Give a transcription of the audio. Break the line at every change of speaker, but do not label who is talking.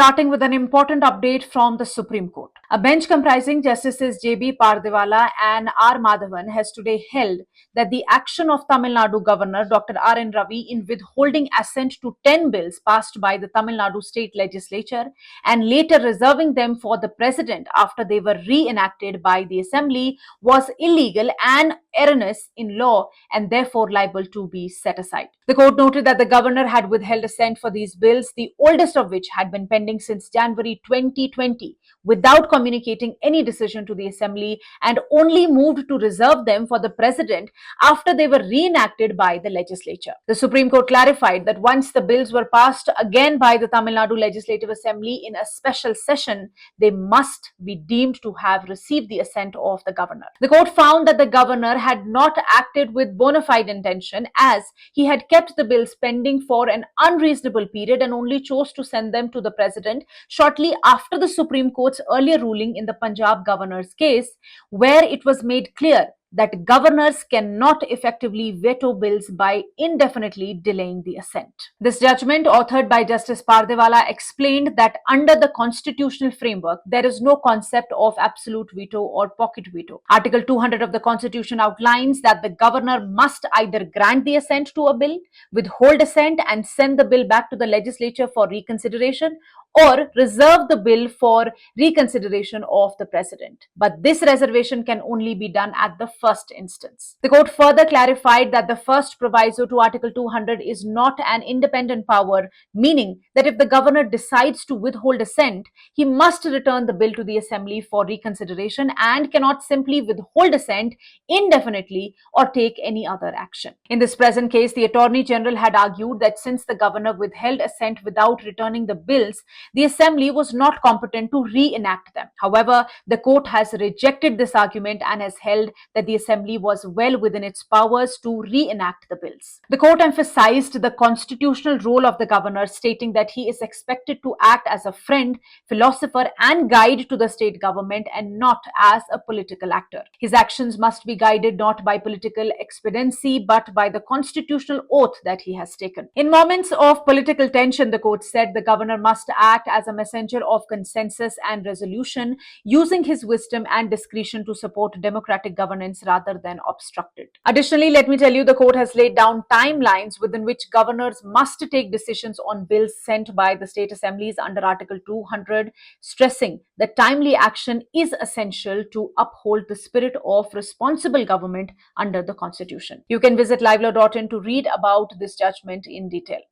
starting with an important update from the Supreme Court. A bench comprising Justices J.B. Pardiwala and R. Madhavan has today held that the action of Tamil Nadu Governor Dr. R. N. Ravi in withholding assent to 10 bills passed by the Tamil Nadu State Legislature and later reserving them for the President after they were reenacted by the Assembly was illegal and erroneous in law and therefore liable to be set aside. The court noted that the governor had withheld assent for these bills, the oldest of which had been pending since January 2020, without communicating any decision to the Assembly, and only moved to reserve them for the President after they were reenacted by the legislature. The Supreme Court clarified that once the bills were passed again by the Tamil Nadu Legislative Assembly in a special session, they must be deemed to have received the assent of the governor. The court found that the governor had not acted with bona fide intention, as he had kept the bills pending for an unreasonable period and only chose to send them to the President shortly after the Supreme Court's earlier ruling in the Punjab governor's case, where it was made clear that governors cannot effectively veto bills by indefinitely delaying the assent. This judgment, authored by Justice Pardiwala, explained that under the constitutional framework, there is no concept of absolute veto or pocket veto. Article 200 of the Constitution outlines that the governor must either grant the assent to a bill, withhold assent and send the bill back to the legislature for reconsideration, or reserve the bill for reconsideration of the President. But this reservation can only be done at the first instance. The court further clarified that the first proviso to Article 200 is not an independent power, meaning that if the governor decides to withhold assent, he must return the bill to the Assembly for reconsideration and cannot simply withhold assent indefinitely or take any other action. In this present case, the Attorney General had argued that since the governor withheld assent without returning the bills, the Assembly was not competent to reenact them. However, the court has rejected this argument and has held that the Assembly was well within its powers to reenact the bills. The court emphasized the constitutional role of the governor, stating that he is expected to act as a friend, philosopher, and guide to the state government and not as a political actor. His actions must be guided not by political expediency but by the constitutional oath that he has taken. In moments of political tension, the court said the governor must act as a messenger of consensus and resolution, using his wisdom and discretion to support democratic governance rather than obstruct it. Additionally, let me tell you, the court has laid down timelines within which governors must take decisions on bills sent by the state assemblies under Article 200, stressing that timely action is essential to uphold the spirit of responsible government under the Constitution. You can visit livelaw.in to read about this judgment in detail.